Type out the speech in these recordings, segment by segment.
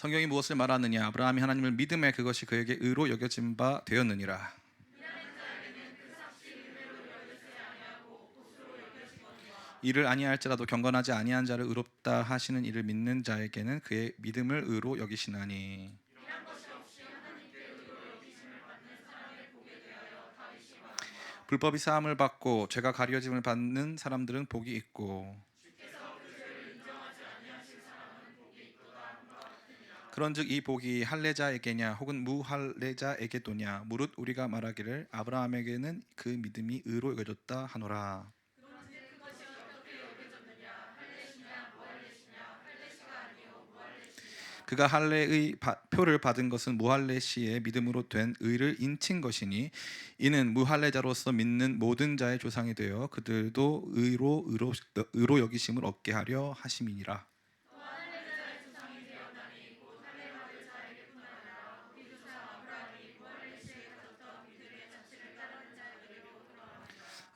성경이 무엇을 말하느냐? 아브라함이 하나님을 믿음에 그것이 그에게 의로 여겨진 바 되었느니라. 이를 아니할지라도 경건하지 아니한 자를 의롭다 하시는 이를 믿는 자에게는 그의 믿음을 의로 여기시나니. 불법이 사함을 받고 죄가 가려짐을 받는 사람들은 복이 있고, 그런즉 이 복이 할례자에게냐 혹은 무할례자에게도냐? 무릇 우리가 말하기를 아브라함에게는 그 믿음이 의로 여겨졌다 하노라. 그가 할례의 표를 받은 것은 무할례 시에 믿음으로 된 의를 인친 것이니, 이는 무할례자로서 믿는 모든 자의 조상이 되어 그들도 의로 여기심을 얻게 하려 하심이니라.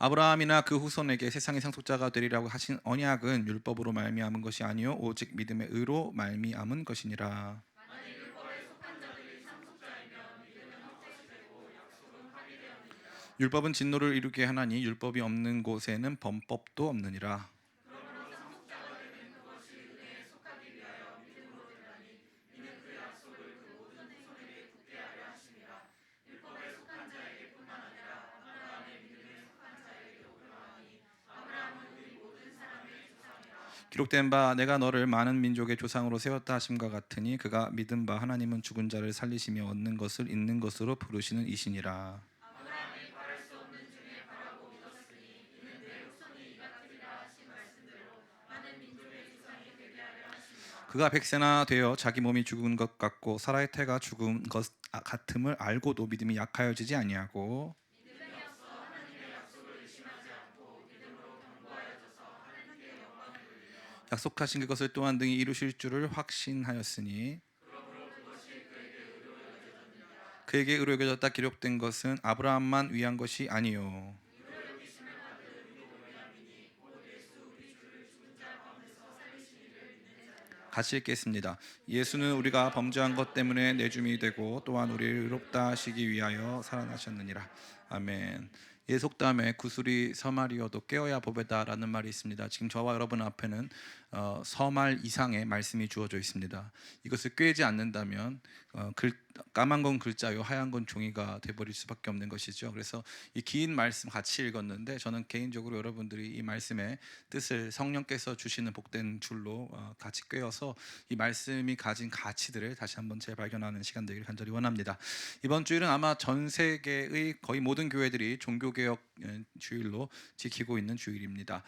아브라함이나 그 후손에게 세상의 상속자가 되리라고 하신 언약은 율법으로 말미암은 것이 아니요 오직 믿음의 의로 말미암은 것이니라. 율법은 진노를 이루게 하나니 율법이 없는 곳에는 범법도 없느니라. 기록된 바 내가 너를 많은 민족의 조상으로 세웠다 하심과 같으니, 그가 믿은 바 하나님은 죽은 자를 살리시며 얻는 것을 있는 것으로 부르시는 이시니라. 그가 백세나 되어 자기 몸이 죽은 것 같고 사라의 태가 죽은 것 같음을 알고도 믿음이 약하여지지 아니하고, 약속하신 그것을 또한 등이 이루실 줄을 확신하였으니, 그에게 의로 여겨졌다 기록된 것은 아브라함만 위한 것이 아니요 같이 읽겠습니다. 예수는 우리가 범죄한 것 때문에 내줌이 되고 또한 우리를 의롭다 하시기 위하여 살아나셨느니라. 아멘. 예속담에 구슬이 서말이어도 깨어야 보배다라는 말이 있습니다. 지금 저와 여러분 앞에는 서말 이상의 말씀이 주어져 있습니다. 이것을 꿰지 않는다면 까만 건 글자요 하얀 건 종이가 돼버릴 수밖에 없는 것이죠. 그래서 이 긴 말씀 같이 읽었는데, 저는 개인적으로 여러분들이 이 말씀의 뜻을 성령께서 주시는 복된 줄로 같이 꿰어서 이 말씀이 가진 가치들을 다시 한번 재발견하는 시간 되기를 간절히 원합니다. 이번 주일은 아마 전 세계의 거의 모든 교회들이 종교개혁 주일로 지키고 있는 주일입니다.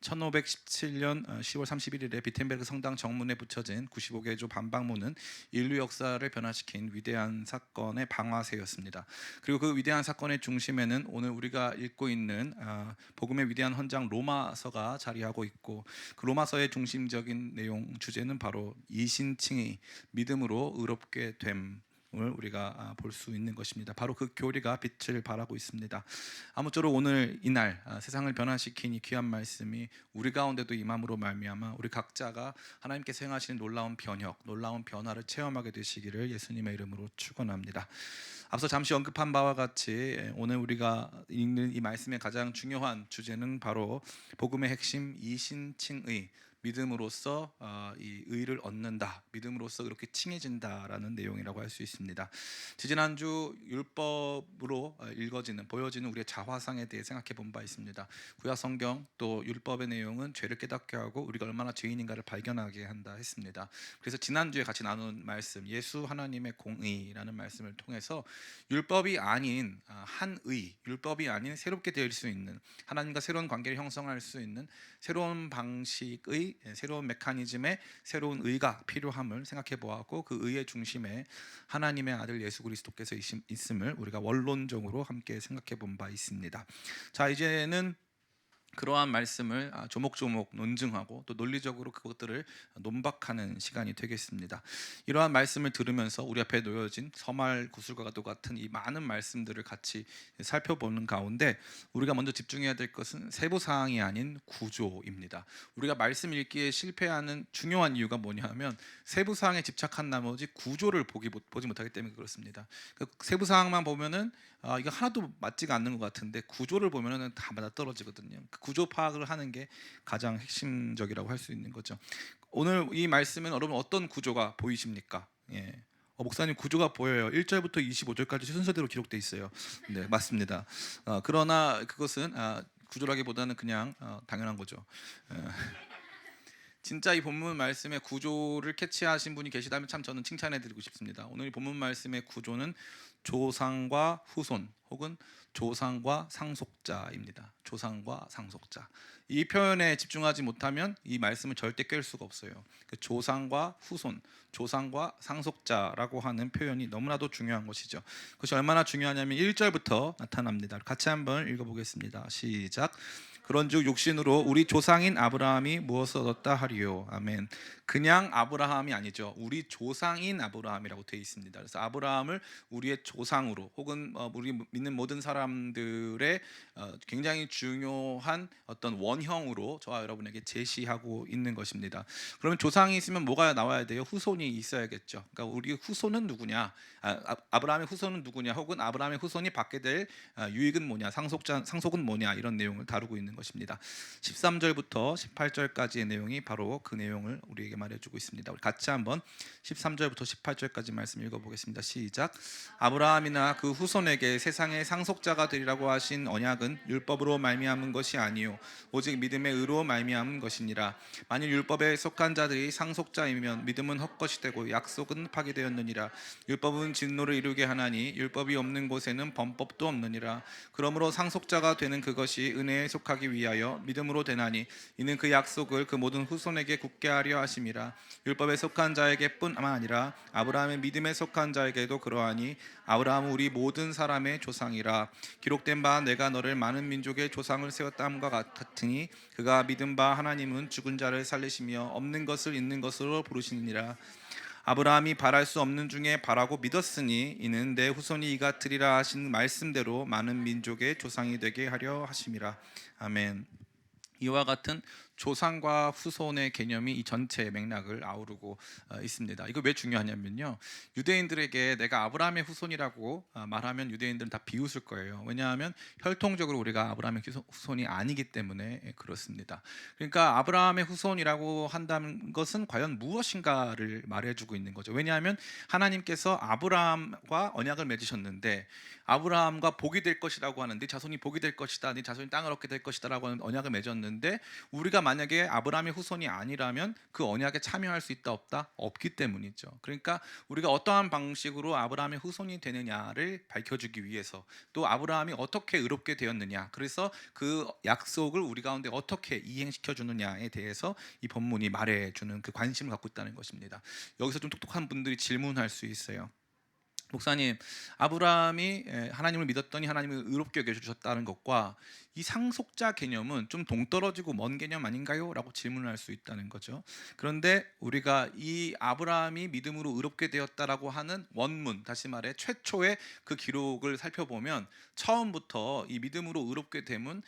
1517년 10월 31일에 비텐베르크 성당 정문에 붙여진 95개조 반박문은 인류 역사를 변화시킨 위대한 사건의 방아쇠였습니다. 그리고 그 위대한 사건의 중심에는 오늘 우리가 읽고 있는 복음의 위대한 헌장 로마서가 자리하고 있고, 그 로마서의 중심적인 내용 주제는 바로 이신칭의 믿음으로 의롭게 됨 을 우리가 볼 수 있는 것입니다. 바로 그 교리가 빛을 발하고 있습니다. 아무쪼록 오늘 이날 세상을 변화시킨 이 귀한 말씀이 우리 가운데도 임함으로 말미암아 우리 각자가 하나님께서 행하시는 놀라운 변혁, 놀라운 변화를 체험하게 되시기를 예수님의 이름으로 축원합니다. 앞서 잠시 언급한 바와 같이 오늘 우리가 읽는 이 말씀의 가장 중요한 주제는 바로 복음의 핵심 이신칭의 믿음으로써 이 의를 얻는다, 믿음으로써 그렇게 칭해진다라는 내용이라고 할 수 있습니다. 지지난주 율법으로 읽어지는 보여지는 우리의 자화상에 대해 생각해 본 바 있습니다. 구약 성경 또 율법의 내용은 죄를 깨닫게 하고 우리가 얼마나 죄인인가를 발견하게 한다 했습니다. 그래서 지난주에 같이 나눈 말씀, 예수 하나님의 공의라는 말씀을 통해서 율법이 아닌 한의, 율법이 아닌 새롭게 될 수 있는, 하나님과 새로운 관계를 형성할 수 있는 새로운 방식의, 새로운 메커니즘의 새로운 의가 필요함을 생각해 보았고, 그 의의 중심에 하나님의 아들 예수 그리스도께서 있음을 우리가 원론적으로 함께 생각해 본 바 있습니다. 자, 이제는 그러한 말씀을 조목조목 논증하고 또 논리적으로 그것들을 논박하는 시간이 되겠습니다. 이러한 말씀을 들으면서 우리 앞에 놓여진 서말 구술과도 같은 이 많은 말씀들을 같이 살펴보는 가운데 우리가 먼저 집중해야 될 것은 세부 사항이 아닌 구조입니다. 우리가 말씀 읽기에 실패하는 중요한 이유가 뭐냐하면 세부 사항에 집착한 나머지 구조를 보지 못하기 때문에 그렇습니다. 그 세부 사항만 보면은 이거 하나도 맞지가 않는 것 같은데 구조를 보면은 다 맞아떨어지거든요. 그 구조 파악을 하는 게 가장 핵심적이라고 할 수 있는 거죠. 오늘 이 말씀은 여러분 어떤 구조가 보이십니까? 예. 목사님 구조가 보여요. 1절부터 25절까지 순서대로 기록되어 있어요. 네, 맞습니다. 그러나 그것은 구조라기보다는 그냥 당연한 거죠. 어, 진짜 이 본문 말씀의 구조를 캐치하신 분이 계시다면 참 저는 칭찬해드리고 싶습니다. 오늘 이 본문 말씀의 구조는 조상과 후손 혹은 조상과 상속자입니다. 조상과 상속자. 이 표현에 집중하지 못하면 이 말씀을 절대 깰 수가 없어요. 그 조상과 후손, 조상과 상속자라고 하는 표현이 너무나도 중요한 것이죠. 그것이 얼마나 중요하냐면 1절부터 나타납니다. 같이 한번 읽어보겠습니다. 시작. 그런즉 육신으로 우리 조상인 아브라함이 무엇을 얻었다 하리요. 아멘. 그냥 아브라함이 아니죠. 우리 조상인 아브라함이라고 되어 있습니다. 그래서 아브라함을 우리의 조상으로 혹은 우리 믿는 모든 사람들의 굉장히 중요한 어떤 원형으로 저와 여러분에게 제시하고 있는 것입니다. 그러면 조상이 있으면 뭐가 나와야 돼요? 후손이 있어야겠죠. 그러니까 우리 후손은 누구냐? 아브라함의 후손은 누구냐? 혹은 아브라함의 후손이 받게 될 유익은 뭐냐? 상속은 뭐냐? 이런 내용을 다루고 있는 것입니다. 13절부터 18절까지의 내용이 바로 그 내용을 우리에게 말해주고 있습니다. 우리 같이 한번 13절부터 18절까지 말씀 읽어보겠습니다. 시작. 아브라함이나 그 후손에게 세상의 상속자가 되리라고 하신 언약은 율법으로 말미암은 것이 아니요 오직 믿음의 의로 말미암은 것이니라. 만일 율법에 속한 자들이 상속자이면 믿음은 헛것이 되고 약속은 파기되었느니라. 율법은 진노를 이루게 하나니 율법이 없는 곳에는 범법도 없느니라. 그러므로 상속자가 되는 그것이 은혜에 속하기 위하여 믿음으로 되나니 이는 그 약속을 그 모든 후손에게 굳게 하려 하심이라. 율법에 속한 자에게뿐만 아니라 아브라함의 믿음에 속한 자에게도 그러하니 아브라함은 우리 모든 사람의 조상이라. 기록된 바 내가 너를 많은 민족의 조상을 세웠다함과 같으니 그가 믿은 바 하나님은 죽은 자를 살리시며 없는 것을 있는 것으로 부르시니라. 아브라함이 바랄 수 없는 중에 바라고 믿었으니 이는 내 후손이 이같으리라 하신 말씀대로 많은 민족의 조상이 되게 하려 하심이라. 아멘. 이와 같은 조상과 후손의 개념이 이 전체 맥락을 아우르고 있습니다. 이거 왜 중요하냐면요, 유대인들에게 내가 아브라함의 후손이라고 말하면 유대인들은 다 비웃을 거예요. 왜냐하면 혈통적으로 우리가 아브라함의 후손이 아니기 때문에 그렇습니다. 그러니까 아브라함의 후손이라고 한다는 것은 과연 무엇인가를 말해주고 있는 거죠. 왜냐하면 하나님께서 아브라함과 언약을 맺으셨는데 아브라함과 복이 될 것이라고 하는, 네 자손이 복이 될 것이다, 네 자손이 땅을 얻게 될 것이다라고 하는 언약을 맺었는데 우리가 만약에 아브라함의 후손이 아니라면 그 언약에 참여할 수 있다 없다? 없기 때문이죠. 그러니까 우리가 어떠한 방식으로 아브라함의 후손이 되느냐를 밝혀주기 위해서, 또 아브라함이 어떻게 의롭게 되었느냐, 그래서 그 약속을 우리 가운데 어떻게 이행시켜 주느냐에 대해서 이 본문이 말해주는 그 관심을 갖고 있다는 것입니다. 여기서 좀 똑똑한 분들이 질문할 수 있어요. 목사님, 아브라함이 하나님을 믿었더니 하나님을 의롭게 여겨주셨다는 것과 이 상속자 개념은 좀 동떨어지고 먼 개념 아닌가요? 라고 질문을 할 수 있다는 거죠. 그런데 우리가 이 아브라함이 믿음으로 의롭게 되었다라고 하는 원문, 다시 말해 최초의 그 기록을 살펴보면 처음부터 이 믿음으로 의롭게 됨은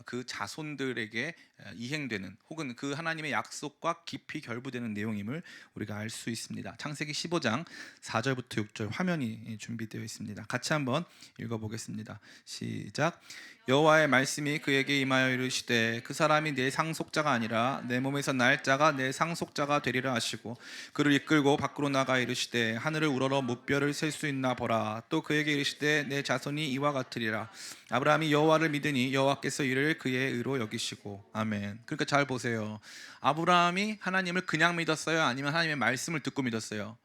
그 자손들에게 이행되는 혹은 그 하나님의 약속과 깊이 결부되는 내용임을 우리가 알 수 있습니다. 창세기 15장 4절부터 6절 화면이 준비되어 있습니다. 같이 한번 읽어보겠습니다. 시작. 여호와의 말씀이 그에게 임하여 이르시되 그 사람이 내 상속자가 아니라 내 몸에서 날 자가 내 상속자가 되리라 하시고 그를 이끌고 밖으로 나가 이르시되 하늘을 우러러 무뼈를 셀 수 있나 보라. 또 그에게 이르시되 내 자손이 이와 같으리라. 아브라함이 여호와를 믿으니 여호와께서 이를 그의 의로 여기시고. 아멘. 그러니까 잘 보세요. 아브라함이 하나님을 그냥 믿었어요? 아니면 하나님의 말씀을 듣고 믿었어요?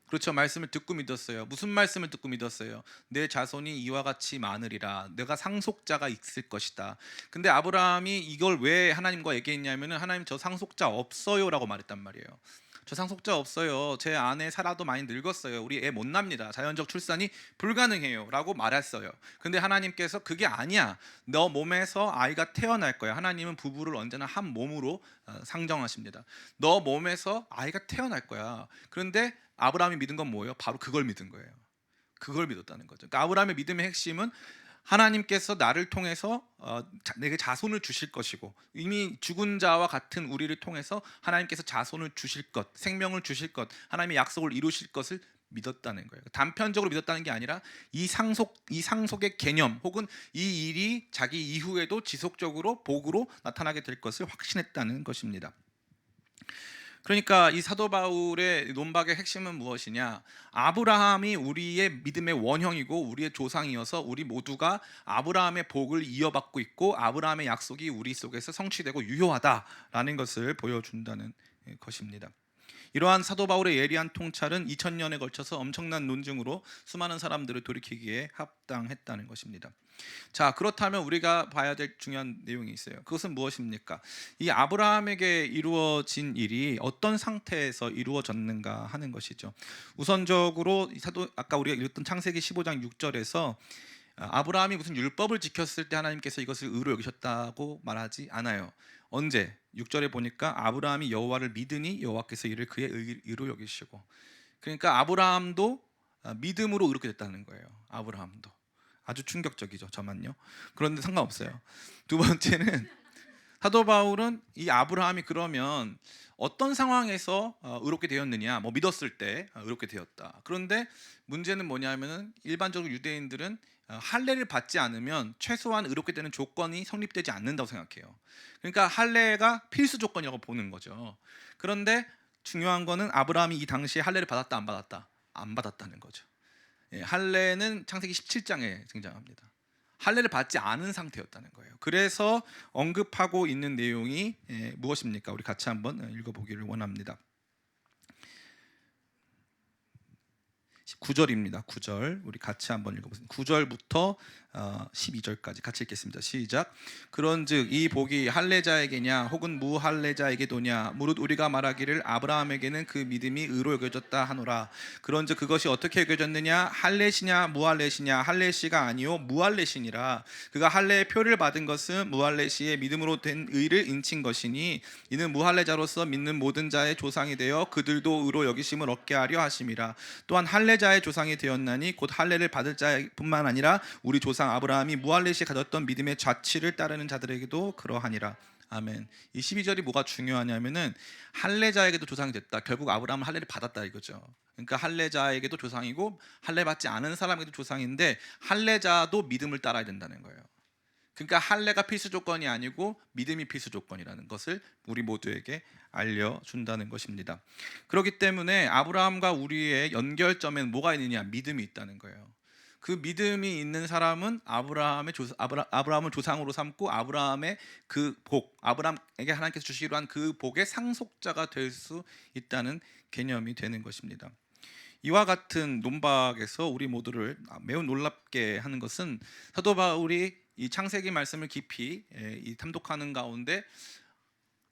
그렇죠. 말씀을 듣고 믿었어요. 무슨 말씀을 듣고 믿었어요? 내 자손이 이와 같이 많으리라. 내가 상속자가 있을 것이다. 근데 아브라함이 이걸 왜 하나님과 얘기했냐면은 하나님 저 상속자 없어요라고 말했단 말이에요. 저 상속자 없어요. 제 아내 살아도 많이 늙었어요. 우리 애 못 납니다. 자연적 출산이 불가능해요. 라고 말했어요. 근데 하나님께서 그게 아니야. 너 몸에서 아이가 태어날 거야. 하나님은 부부를 언제나 한 몸으로 상정하십니다. 너 몸에서 아이가 태어날 거야. 그런데 아브라함이 믿은 건 뭐예요? 바로 그걸 믿은 거예요. 그걸 믿었다는 거죠. 그러니까 아브라함의 믿음의 핵심은 하나님께서 나를 통해서 내게 자손을 주실 것이고, 이미 죽은 자와 같은 우리를 통해서 하나님께서 자손을 주실 것, 생명을 주실 것, 하나님의 약속을 이루실 것을 믿었다는 거예요. 단편적으로 믿었다는 게 아니라 이 상속의 개념, 혹은 이 일이 자기 이후에도 지속적으로 복으로 나타나게 될 것을 확신했다는 것입니다. 그러니까 이 사도 바울의 논박의 핵심은 무엇이냐? 아브라함이 우리의 믿음의 원형이고 우리의 조상이어서 우리 모두가 아브라함의 복을 이어받고 있고 아브라함의 약속이 우리 속에서 성취되고 유효하다라는 것을 보여준다는 것입니다. 이러한 사도 바울의 예리한 통찰은 2000년에 걸쳐서 엄청난 논증으로 수많은 사람들을 돌이키기에 합당했다는 것입니다. 자, 그렇다면 우리가 봐야 될 중요한 내용이 있어요. 그것은 무엇입니까? 이 아브라함에게 이루어진 일이 어떤 상태에서 이루어졌는가 하는 것이죠. 우선적으로 사도 아까 우리가 읽었던 창세기 15장 6절에서 아브라함이 무슨 율법을 지켰을 때 하나님께서 이것을 의로 여기셨다고 말하지 않아요. 언제? 6절에 보니까 아브라함이 여호와를 믿으니 여호와께서 이를 그의 의로 여기시고, 그러니까 아브라함도 믿음으로 의롭게 됐다는 거예요. 아브라함도 아주 충격적이죠. 저만요. 그런데 상관없어요. 두 번째는 사도 바울은 이 아브라함이 그러면 어떤 상황에서 의롭게 되었느냐, 뭐 믿었을 때 의롭게 되었다. 그런데 문제는 뭐냐면은 일반적으로 유대인들은 할례를 받지 않으면 최소한 의롭게 되는 조건이 성립되지 않는다고 생각해요. 그러니까 할례가 필수 조건이라고 보는 거죠. 그런데 중요한 거는 아브라함이 이 당시에 할례를 받았다 안 받았다? 안 받았다는 거죠. 할례는 창세기 17장에 등장합니다. 할례를 받지 않은 상태였다는 거예요. 그래서 언급하고 있는 내용이 무엇입니까? 우리 같이 한번 읽어보기를 원합니다. 9절입니다. 9절 우리 같이 한번 읽어보겠습니다. 9절부터 12절까지 같이 읽겠습니다. 시작. 그런즉 이 복이 할례자에게냐 혹은 무할례자에게도냐 무릇 우리가 말하기를 아브라함에게는 그 믿음이 의로 여겨졌다 하노라. 그런즉 그것이 어떻게 여겨졌느냐? 할례시냐 무할례시냐? 할례시가 아니요 무할례시니라. 그가 할례의 표를 받은 것은 무할례시의 믿음으로 된 의를 인친 것이니 이는 무할례자로서 믿는 모든 자의 조상이 되어 그들도 의로 여기심을 얻게 하려 하심이라. 또한 할례자의 조상이 되었나니 곧 할례를 받을 자뿐만 아니라 우리 조상 아브라함이 무할례시에 가졌던 믿음의 자취를 따르는 자들에게도 그러하니라. 아멘. 이 12절이 뭐가 중요하냐면은 할례자에게도 조상이 됐다. 결국 아브라함은 할례를 받았다 이거죠. 그러니까 할례자에게도 조상이고 할례 받지 않은 사람에게도 조상인데 할례자도 믿음을 따라야 된다는 거예요. 그러니까 할례가 필수 조건이 아니고 믿음이 필수 조건이라는 것을 우리 모두에게 알려준다는 것입니다. 그렇기 때문에 아브라함과 우리의 연결점에는 뭐가 있느냐? 믿음이 있다는 거예요. 그 믿음이 있는 사람은 아브라함을 조상으로 삼고 아브라함의 그 복, 아브라함에게 하나님께서 주시기로 한 그 복의 상속자가 될 수 있다는 개념이 되는 것입니다. 이와 같은 논박에서 우리 모두를 매우 놀랍게 하는 것은 사도 바울이 이 창세기 말씀을 깊이 탐독하는 가운데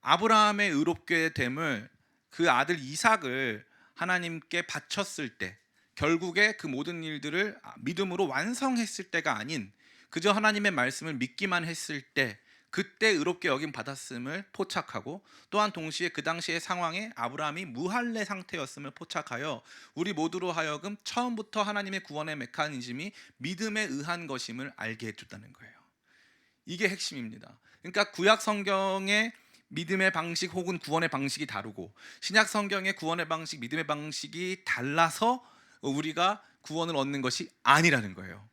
아브라함의 의롭게 됨을, 그 아들 이삭을 하나님께 바쳤을 때, 결국에 그 모든 일들을 믿음으로 완성했을 때가 아닌 그저 하나님의 말씀을 믿기만 했을 때, 그때 의롭게 여김 받았음을 포착하고, 또한 동시에 그 당시의 상황에 아브라함이 무할례 상태였음을 포착하여 우리 모두로 하여금 처음부터 하나님의 구원의 메커니즘이 믿음에 의한 것임을 알게 해줬다는 거예요. 이게 핵심입니다. 그러니까 구약 성경의 믿음의 방식 혹은 구원의 방식이 다르고 신약 성경의 구원의 방식, 믿음의 방식이 달라서 우리가 구원을 얻는 것이 아니라는 거예요.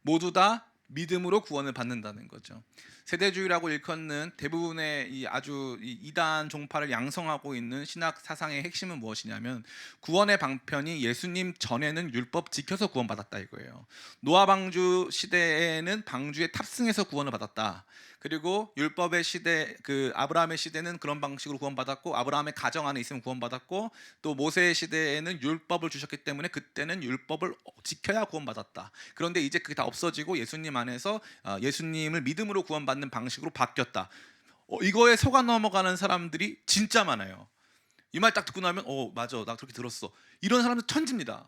모두 다 믿음으로 구원을 받는다는 거죠. 세대주의라고 일컫는 대부분의 이 아주 이단 종파를 양성하고 있는 신학 사상의 핵심은 무엇이냐면 구원의 방편이 예수님 전에는 율법 지켜서 구원받았다 이거예요. 노아 방주 시대에는 방주에 탑승해서 구원을 받았다. 그리고 율법의 시대, 그 아브라함의 시대는 그런 방식으로 구원받았고 아브라함의 가정 안에 있으면 구원받았고, 또 모세의 시대에는 율법을 주셨기 때문에 그때는 율법을 지켜야 구원받았다. 그런데 이제 그게 다 없어지고 예수님 안에서 예수님을 믿음으로 구원받는 방식으로 바뀌었다. 이거에 속아 넘어가는 사람들이 진짜 많아요. 이 말 딱 듣고 나면 맞아, 나 그렇게 들었어. 이런 사람들 천지입니다.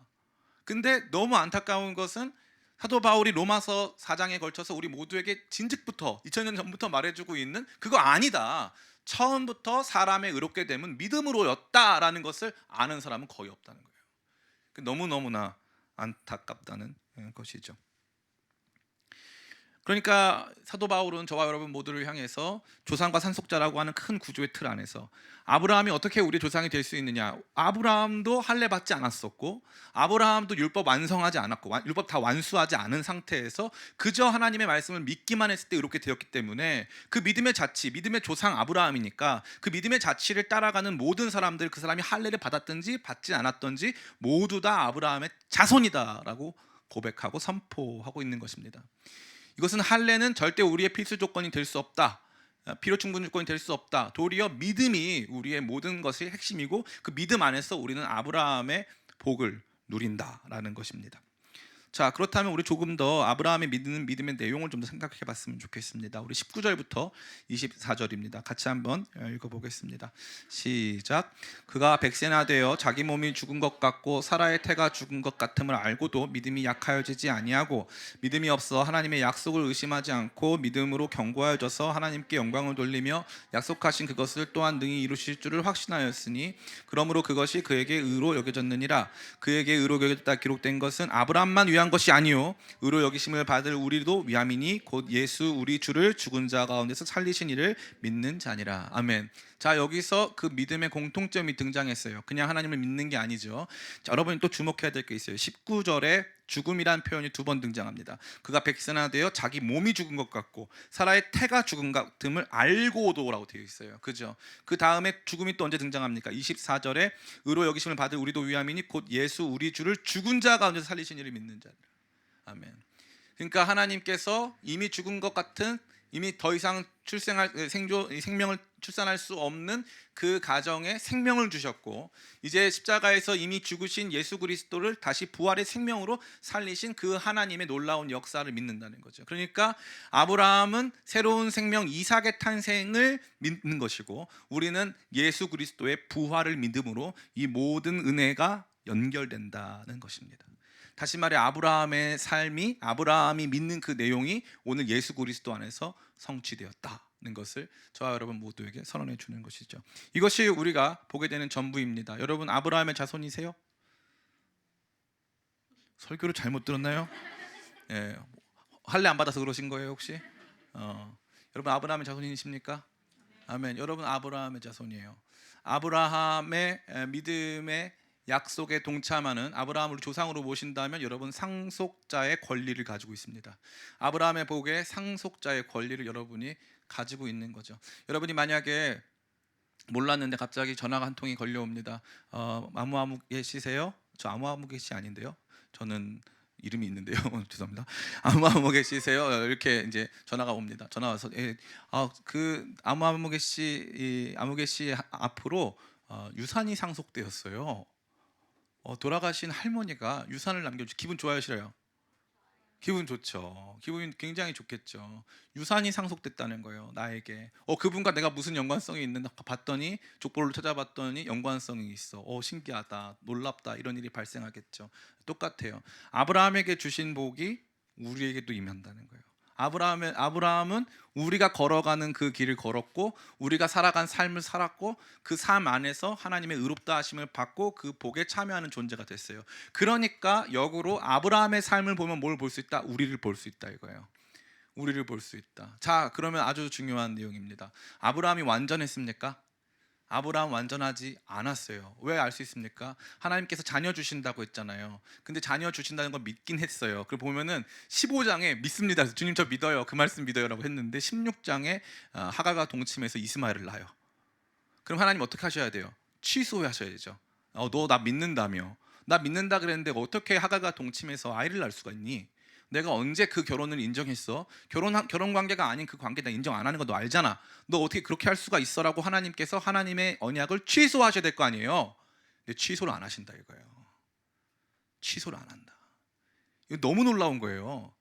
근데 너무 안타까운 것은 사도 바울이 로마서 4장에 걸쳐서 우리 모두에게 진즉부터 2000년 전부터 말해주고 있는 그거 아니다. 처음부터 사람의 의롭게 됨은 믿음으로였다라는 것을 아는 사람은 거의 없다는 거예요. 너무너무나 안타깝다는 것이죠. 그러니까 사도 바울은 저와 여러분 모두를 향해서 조상과 산속자라고 하는 큰 구조의 틀 안에서 아브라함이 어떻게 우리 조상이 될 수 있느냐, 아브라함도 할례 받지 않았었고 아브라함도 율법 완성하지 않았고 율법 다 완수하지 않은 상태에서 그저 하나님의 말씀을 믿기만 했을 때 이렇게 되었기 때문에 그 믿음의 자치, 믿음의 조상 아브라함이니까 그 믿음의 자치를 따라가는 모든 사람들, 그 사람이 할례를 받았든지 받지 않았든지 모두 다 아브라함의 자손이다라고 고백하고 선포하고 있는 것입니다. 이것은 할례는 절대 우리의 필수 조건이 될 수 없다, 필요 충분 조건이 될 수 없다. 도리어 믿음이 우리의 모든 것의 핵심이고 그 믿음 안에서 우리는 아브라함의 복을 누린다라는 것입니다. 자, 그렇다면 우리 조금 더 아브라함의 믿는 믿음의 내용을 좀 더 생각해 봤으면 좋겠습니다. 우리 19절부터 24절입니다. 같이 한번 읽어보겠습니다. 시작. 그가 100세나 되어 자기 몸이 죽은 것 같고 사라의 태가 죽은 것 같음을 알고도 믿음이 약하여지지 아니하고 믿음이 없어 하나님의 약속을 의심하지 않고 믿음으로 견고하여져서 하나님께 영광을 돌리며 약속하신 그것을 또한 능히 이루실 줄을 확신하였으니 그러므로 그것이 그에게 의로 여겨졌느니라. 그에게 의로 여겨졌다 기록된 것은 아브라함만 위한 것이 아니요 의로 여기심을 받을 우리도 위함이니 곧 예수 우리 주를 죽은 자 가운데서 살리신 이를 믿는 자니라. 아멘. 자, 여기서 그 믿음의 공통점이 등장했어요. 그냥 하나님을 믿는 게 아니죠. 자, 여러분이 또 주목해야 될 게 있어요. 19절에 죽음이란 표현이 2번 등장합니다. 그가 100세나 되어 자기 몸이 죽은 것 같고 사라의 태가 죽은 것 같음을 알고도라고 되어 있어요. 그죠? 그 다음에 죽음이 또 언제 등장합니까? 24절에 의로 여기심을 받을 우리도 위함이니 곧 예수 우리 주를 죽은 자 가운데서 살리신 이를 믿는 자니라. 아멘. 그러니까 하나님께서 이미 죽은 것 같은, 이미 더 이상 생명을 출산할 수 없는 그 가정에 생명을 주셨고 이제 십자가에서 이미 죽으신 예수 그리스도를 다시 부활의 생명으로 살리신 그 하나님의 놀라운 역사를 믿는다는 거죠. 그러니까 아브라함은 새로운 생명 이삭의 탄생을 믿는 것이고 우리는 예수 그리스도의 부활을 믿음으로 이 모든 은혜가 연결된다는 것입니다. 다시 말해 아브라함의 삶이, 아브라함이 믿는 그 내용이 오늘 예수 그리스도 안에서 성취되었다는 것을 저와 여러분 모두에게 선언해 주는 것이죠. 이것이 우리가 보게 되는 전부입니다. 여러분 아브라함의 자손이세요? 설교를 잘못 들었나요? 예, 할례 안 받아서 그러신 거예요 혹시? 여러분 아브라함의 자손이십니까? 아멘. 여러분 아브라함의 자손이에요. 아브라함의 믿음의 약속에 동참하는, 아브라함을 조상으로 모신다면 여러분 상속자의 권리를 가지고 있습니다. 아브라함의 복의 상속자의 권리를 여러분이 가지고 있는 거죠. 여러분이 만약에 몰랐는데 갑자기 전화가 한 통이 걸려옵니다. 아무아무 계시세요? 저 아무아무 계시 아닌데요. 저는 이름이 있는데요. 죄송합니다. 아무아무 계시세요? 이렇게 이제 전화가 옵니다. 전화 와서 그 아무아무 계시 아무개 씨 앞으로 유산이 상속되었어요. 돌아가신 할머니가 유산을 남겨주. 기분 좋아하시래요? 기분 좋죠. 기분이 굉장히 좋겠죠. 유산이 상속됐다는 거예요, 나에게. 그분과 내가 무슨 연관성이 있는가 봤더니, 족보를 찾아봤더니 연관성이 있어. 신기하다, 놀랍다, 이런 일이 발생하겠죠. 똑같아요. 아브라함에게 주신 복이 우리에게도 임한다는 거예요. 아브라함은 우리가 걸어가는 그 길을 걸었고 우리가 살아간 삶을 살았고 그 삶 안에서 하나님의 의롭다 하심을 받고 그 복에 참여하는 존재가 됐어요. 그러니까 역으로 아브라함의 삶을 보면 뭘 볼 수 있다? 우리를 볼 수 있다 이거예요. 우리를 볼 수 있다. 자, 그러면 아주 중요한 내용입니다. 아브라함이 완전했습니까? 아브라함 완전하지 않았어요. 왜 알 수 있습니까? 하나님께서 자녀 주신다고 했잖아요. 근데 자녀 주신다는 걸 믿긴 했어요. 그걸 보면은 15장에 믿습니다. 주님 저 믿어요. 그 말씀 믿어요라고 했는데 16장에 하갈과 동침해서 이스마엘을 낳아요. 그럼 하나님 어떻게 하셔야 돼요? 취소하셔야 되죠. 너 나 믿는다며. 나 믿는다 그랬는데 어떻게 하갈과 동침해서 아이를 낳을 수가 있니? 내가 언제 그 결혼을 인정했어? 결혼 관계가 아닌 그 관계 나 인정 안 하는 거 너 알잖아. 너 어떻게 그렇게 할 수가 있어라고 하나님께서 하나님의 언약을 취소하셔야 될 거 아니에요. 근데 취소를 안 하신다 이거예요. 취소를 안 한다. 이거 너무 놀라운 거예요.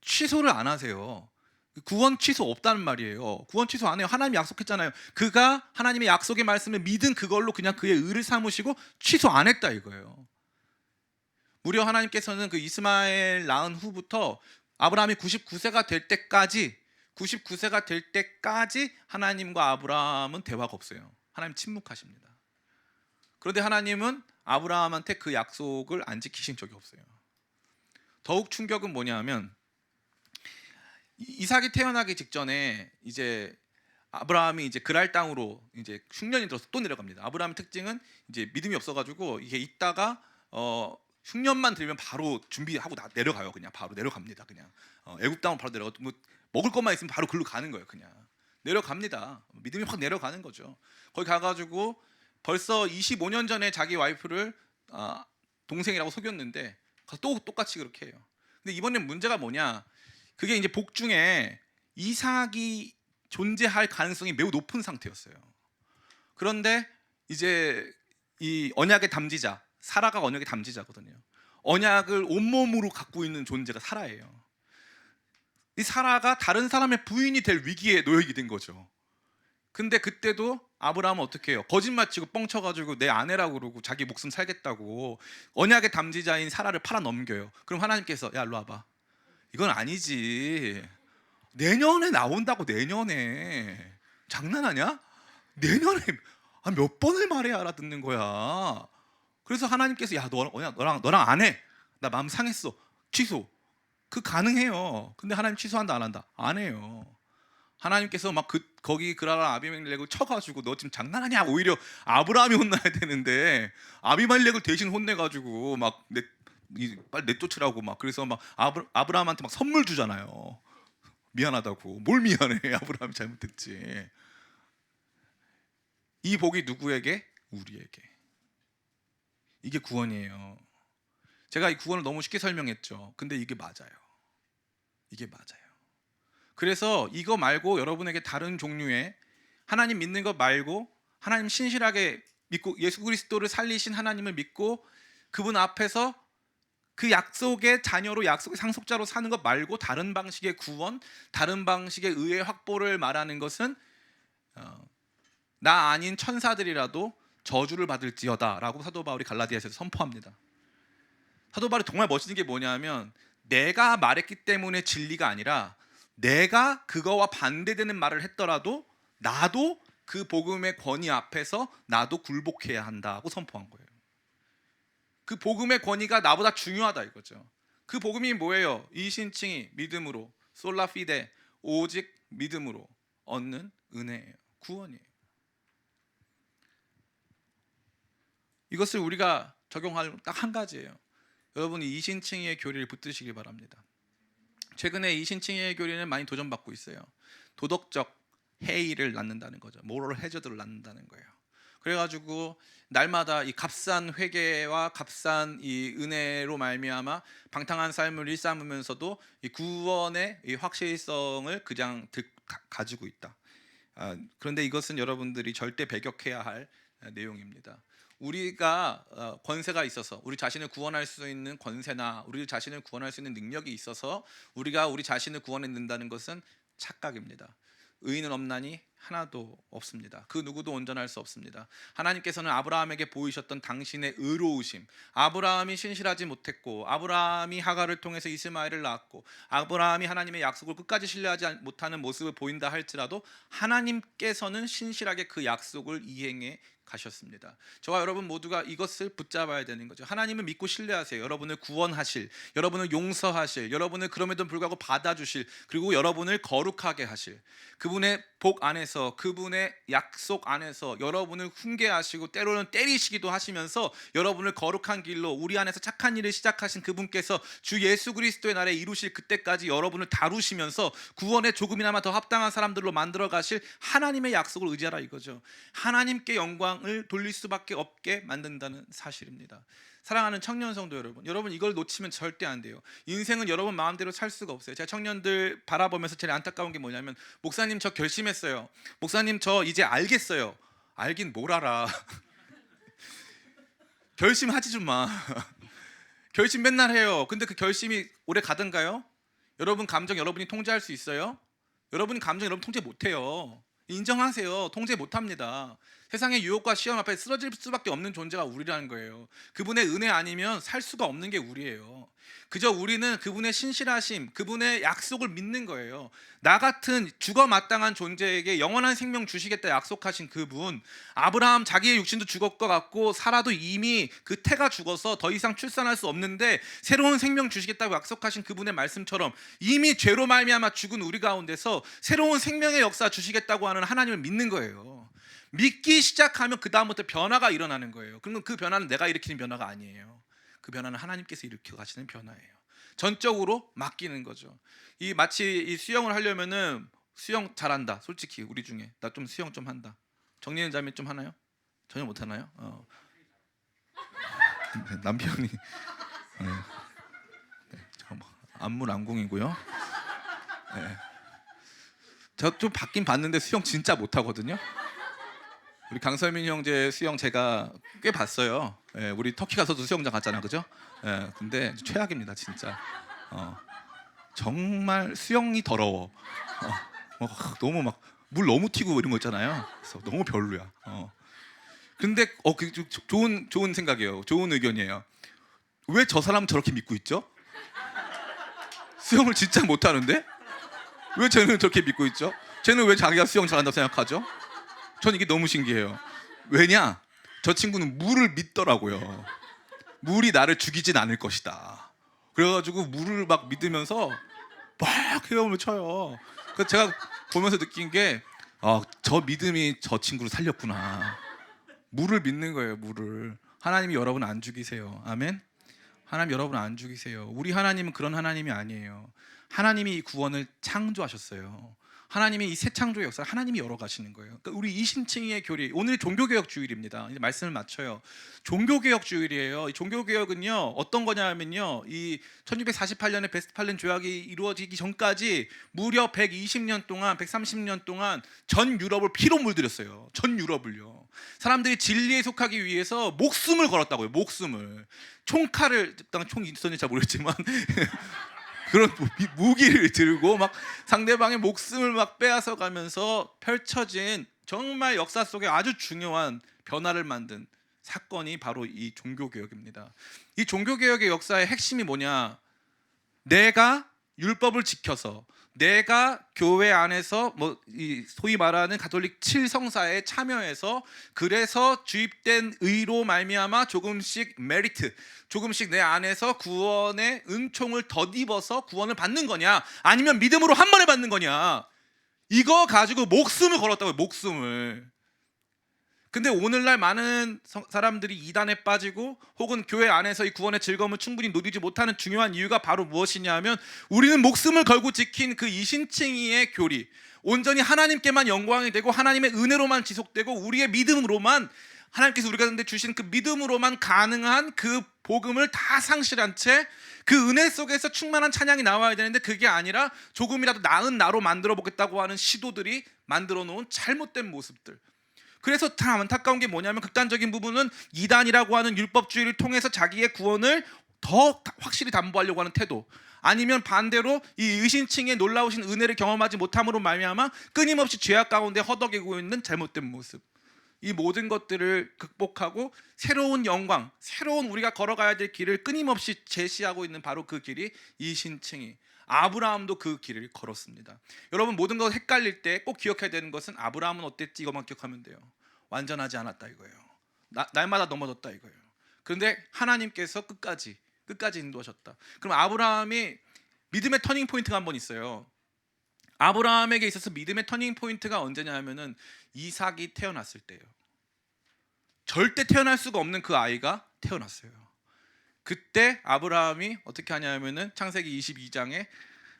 취소를 안 하세요. 구원 취소 없다는 말이에요. 구원 취소 안 해요. 하나님이 약속했잖아요. 그가 하나님의 약속의 말씀을 믿은 그걸로 그냥 그의 의를 삼으시고 취소 안 했다 이거예요. 무려 하나님께서는 그 이스마엘 낳은 후부터 아브라함이 99세가 될 때까지 하나님과 아브라함은 대화가 없어요. 하나님 침묵하십니다. 그런데 하나님은 아브라함한테 그 약속을 안 지키신 적이 없어요. 더욱 충격은 뭐냐면 이삭이 태어나기 직전에 이제 아브라함이 이제 그랄 땅으로 이제 흉년이 들어서 또 내려갑니다. 아브라함의 특징은 이제 믿음이 없어가지고 이게 있다가 흉년만 들면 바로 준비하고 내려가요. 그냥 바로 내려갑니다. 그냥 애굽 땅으로 바로 내려가. 뭐 먹을 것만 있으면 바로 글로 가는 거예요. 그냥 내려갑니다. 믿음이 확 내려가는 거죠. 거기 가가지고 벌써 25년 전에 자기 와이프를 동생이라고 속였는데 또 똑같이 그렇게 해요. 근데 이번엔 문제가 뭐냐? 그게 이제 복 중에 이삭이 존재할 가능성이 매우 높은 상태였어요. 그런데 이제 이 언약의 담지자 사라가 언약의 담지자거든요. 언약을 온몸으로 갖고 있는 존재가 사라예요. 이 사라가 다른 사람의 부인이 될 위기에 놓이게 된 거죠. 근데 그때도 아브라함은 어떻게 해요? 거짓말치고 뻥쳐가지고 내 아내라고 그러고 자기 목숨 살겠다고 언약의 담지자인 사라를 팔아 넘겨요. 그럼 하나님께서 야 일로 와봐. 이건 아니지. 내년에 나온다고. 내년에 장난하냐? 내년에 몇 번을 말해야 알아듣는 거야. 그래서 하나님께서 야 너랑 안 해. 나 마음 상했어. 취소. 그 가능해요. 근데 하나님 취소한다 안 한다? 안 해요. 하나님께서 막 거기 그라라 아비멜렉을 쳐가지고 너 지금 장난하냐? 오히려 아브라함이 혼나야 되는데 아비멜렉을 대신 혼내가지고 막 빨리 내쫓으라고 막 그래서 막 아브라함한테 막 선물 주잖아요. 미안하다고. 뭘 미안해? 아브라함이 잘못했지. 이 복이 누구에게? 우리에게. 이게 구원이에요. 제가 이 구원을 너무 쉽게 설명했죠. 근데 이게 맞아요. 이게 맞아요. 그래서 이거 말고 여러분에게 다른 종류의 하나님 믿는 것 말고 하나님 신실하게 믿고 예수 그리스도를 살리신 하나님을 믿고 그분 앞에서 그 약속의 자녀로 약속의 상속자로 사는 것 말고 다른 방식의 구원, 다른 방식의 의의 확보를 말하는 것은 나 아닌 천사들이라도 저주를 받을지어다 라고 사도 바울이 갈라디아서에서 선포합니다. 사도 바울이 정말 멋있는 게 뭐냐면 내가 말했기 때문에 진리가 아니라 내가 그거와 반대되는 말을 했더라도 나도 그 복음의 권위 앞에서 나도 굴복해야 한다고 선포한 거예요. 그 복음의 권위가 나보다 중요하다 이거죠. 그 복음이 뭐예요? 이신칭이 믿음으로 솔라피데 오직 믿음으로 얻는 은혜예요. 구원이에요. 이것을 우리가 적용할 딱 한 가지예요. 여러분이 이신칭의 교리를 붙드시길 바랍니다. 최근에 이신칭의 교리는 많이 도전받고 있어요. 도덕적 해이를 낳는다는 거죠. 모럴 해저드를 낳는다는 거예요. 그래가지고 날마다 이 값싼 회개와 값싼 이 은혜로 말미암아 방탕한 삶을 일삼으면서도 이 구원의 이 확실성을 그냥 가지고 있다. 그런데 이것은 여러분들이 절대 배격해야 할 내용입니다. 우리가 권세가 있어서 우리 자신을 구원할 수 있는 권세나 우리 자신을 구원할 수 있는 능력이 있어서 우리가 우리 자신을 구원해낸다는 것은 착각입니다. 의인은 없나니 하나도 없습니다. 그 누구도 온전할 수 없습니다. 하나님께서는 아브라함에게 보이셨던 당신의 의로우심, 아브라함이 신실하지 못했고 아브라함이 하갈을 통해서 이스마엘을 낳았고 아브라함이 하나님의 약속을 끝까지 신뢰하지 못하는 모습을 보인다 할지라도 하나님께서는 신실하게 그 약속을 이행해 가셨습니다. 저와 여러분 모두가 이것을 붙잡아야 되는 거죠. 하나님을 믿고 신뢰하세요. 여러분을 구원하실, 여러분을 용서하실, 여러분을 그럼에도 불구하고 받아주실, 그리고 여러분을 거룩하게 하실 그분의 복 안에서, 그분의 약속 안에서 여러분을 훈계하시고 때로는 때리시기도 하시면서 여러분을 거룩한 길로 우리 안에서 착한 일을 시작하신 그분께서 주 예수 그리스도의 날에 이루실 그때까지 여러분을 다루시면서 구원에 조금이나마 더 합당한 사람들로 만들어 가실 하나님의 약속을 의지하라 이거죠. 하나님께 영광을 돌릴 수밖에 없게 만든다는 사실입니다. 사랑하는 청년 성도 여러분 이걸 놓치면 절대 안 돼요. 인생은 여러분 마음대로 살 수가 없어요. 제가 청년들 바라보면서 제일 안타까운 게 뭐냐면 목사님 저 결심했어요. 목사님 저 이제 알겠어요. 알긴 뭘 알아. 결심하지 좀 마. 결심 맨날 해요. 근데 그 결심이 오래 가던가요? 여러분 감정 여러분이 통제할 수 있어요? 여러분 감정 여러분 통제 못해요. 인정하세요. 통제 못합니다. 세상의 유혹과 시험 앞에 쓰러질 수밖에 없는 존재가 우리라는 거예요. 그분의 은혜 아니면 살 수가 없는 게 우리예요. 그저 우리는 그분의 신실하심, 그분의 약속을 믿는 거예요. 나 같은 죽어 마땅한 존재에게 영원한 생명 주시겠다 약속하신 그분, 아브라함 자기의 육신도 죽을 것 같고 사라도 이미 그 태가 죽어서 더 이상 출산할 수 없는데 새로운 생명 주시겠다고 약속하신 그분의 말씀처럼 이미 죄로 말미암아 죽은 우리 가운데서 새로운 생명의 역사 주시겠다고 하는 하나님을 믿는 거예요. 믿기 시작하면 그 다음부터 변화가 일어나는 거예요. 그러면 그 변화는 내가 일으키는 변화가 아니에요. 그 변화는 하나님께서 일으켜 가시는 변화예요. 전적으로 맡기는 거죠. 이 마치 이 수영을 하려면은 수영 잘한다. 솔직히 우리 중에 나 좀 수영 좀 한다. 정리는 자매 좀 하나요? 전혀 못 하나요? 남편이 네. 안물안궁이고요. 네. 저 좀 받긴 봤는데 수영 진짜 못 하거든요. 우리 강설민 형제 수영 제가 꽤 봤어요. 예, 우리 터키 가서도 수영장 갔잖아, 그죠? 예, 근데 최악입니다, 진짜. 정말 수영이 더러워. 너무 막 물 너무 튀고 이런 거 있잖아요. 그래서 너무 별로야. 근데 좋은 생각이에요. 좋은 의견이에요. 왜 저 사람 저렇게 믿고 있죠? 수영을 진짜 못 하는데 왜 쟤는 저렇게 믿고 있죠? 쟤는 왜 자기가 수영 잘한다고 생각하죠? 전 이게 너무 신기해요. 왜냐? 저 친구는 물을 믿더라고요. 물이 나를 죽이진 않을 것이다. 그래가지고 물을 막 믿으면서 막 헤엄을 쳐요. 그래서 제가 보면서 느낀 게 저 믿음이 저 친구를 살렸구나. 물을 믿는 거예요. 물을. 하나님이 여러분 안 죽이세요. 아멘. 하나님 여러분 안 죽이세요. 우리 하나님은 그런 하나님이 아니에요. 하나님이 이 구원을 창조하셨어요. 하나님이 이 새 창조의 역사를 하나님이 열어가시는 거예요. 그러니까 우리 이신칭의 교리, 오늘 종교개혁 주일입니다. 이제 말씀을 마쳐요. 종교개혁 주일이에요. 이 종교개혁은요 어떤 거냐면요, 이 1648년에 베스트팔렌 조약이 이루어지기 전까지 무려 120년 동안, 130년 동안 전 유럽을 피로 물들였어요. 전 유럽을요. 사람들이 진리에 속하기 위해서 목숨을 걸었다고요. 목숨을. 총칼을, 일단 총이 있었는지 잘 모르겠지만 그런 무기를 들고 막 상대방의 목숨을 막 빼앗아 가면서 펼쳐진 정말 역사 속에 아주 중요한 변화를 만든 사건이 바로 이 종교개혁입니다. 이 종교개혁의 역사의 핵심이 뭐냐? 내가 율법을 지켜서, 내가 교회 안에서 이 소위 말하는 가톨릭 7성사에 참여해서, 그래서 주입된 의로 말미암아 조금씩 메리트, 조금씩 내 안에서 구원의 은총을 덧입어서 구원을 받는 거냐, 아니면 믿음으로 한 번에 받는 거냐, 이거 가지고 목숨을 걸었다고요. 목숨을. 근데 오늘날 많은 사람들이 이단에 빠지고 혹은 교회 안에서 이 구원의 즐거움을 충분히 누리지 못하는 중요한 이유가 바로 무엇이냐 하면, 우리는 목숨을 걸고 지킨 그 이신칭의의 교리, 온전히 하나님께만 영광이 되고 하나님의 은혜로만 지속되고 우리의 믿음으로만, 하나님께서 우리가 근데 주신 그 믿음으로만 가능한 그 복음을 다 상실한 채 그 은혜 속에서 충만한 찬양이 나와야 되는데, 그게 아니라 조금이라도 나은 나로 만들어 보겠다고 하는 시도들이 만들어 놓은 잘못된 모습들. 그래서 참 안타까운 게 뭐냐면, 극단적인 부분은 이단이라고 하는 율법주의를 통해서 자기의 구원을 더 확실히 담보하려고 하는 태도, 아니면 반대로 이 의신칭의 놀라우신 은혜를 경험하지 못함으로 말미암아 끊임없이 죄악 가운데 허덕이고 있는 잘못된 모습. 이 모든 것들을 극복하고 새로운 영광, 새로운 우리가 걸어가야 될 길을 끊임없이 제시하고 있는 바로 그 길이 이신칭의. 아브라함도 그 길을 걸었습니다. 여러분, 모든 것 헷갈릴 때 꼭 기억해야 되는 것은 아브라함은 어땠지, 이것만 기억하면 돼요. 완전하지 않았다 이거예요. 날마다 넘어졌다 이거예요. 그런데 하나님께서 끝까지 인도하셨다. 그럼 아브라함이 믿음의 터닝 포인트가 한 번 있어요. 아브라함에게 있어서 믿음의 터닝 포인트가 언제냐 하면은 이삭이 태어났을 때예요. 절대 태어날 수가 없는 그 아이가 태어났어요. 그때 아브라함이 어떻게 하냐면은 창세기 22장에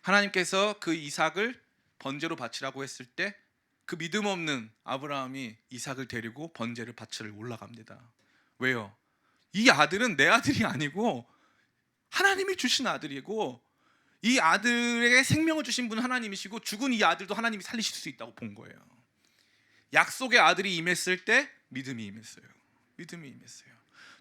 하나님께서 그 이삭을 번제로 바치라고 했을 때 그 믿음 없는 아브라함이 이삭을 데리고 번제를 바치러 올라갑니다. 왜요? 이 아들은 내 아들이 아니고 하나님이 주신 아들이고, 이 아들에게 생명을 주신 분은 하나님이시고 죽은 이 아들도 하나님이 살리실 수 있다고 본 거예요. 약속의 아들이 임했을 때 믿음이 임했어요. 믿음이 임했어요.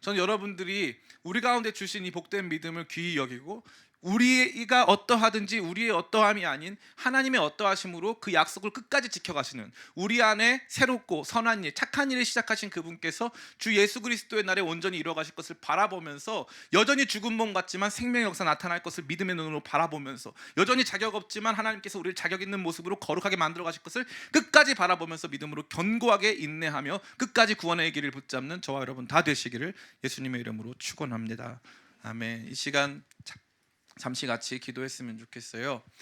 저는 여러분들이 우리 가운데 주신 이 복된 믿음을 귀히 여기고 우리가 어떠하든지 우리의 어떠함이 아닌 하나님의 어떠하심으로 그 약속을 끝까지 지켜가시는, 우리 안에 새롭고 선한 일, 착한 일을 시작하신 그분께서 주 예수 그리스도의 날에 온전히 이루어가실 것을 바라보면서, 여전히 죽은 몸 같지만 생명의 역사 나타날 것을 믿음의 눈으로 바라보면서, 여전히 자격 없지만 하나님께서 우리를 자격 있는 모습으로 거룩하게 만들어 가실 것을 끝까지 바라보면서 믿음으로 견고하게 인내하며 끝까지 구원의 길을 붙잡는 저와 여러분 다 되시기를 예수님의 이름으로 축원합니다. 아멘. 이 시간 잠시 같이 기도했으면 좋겠어요.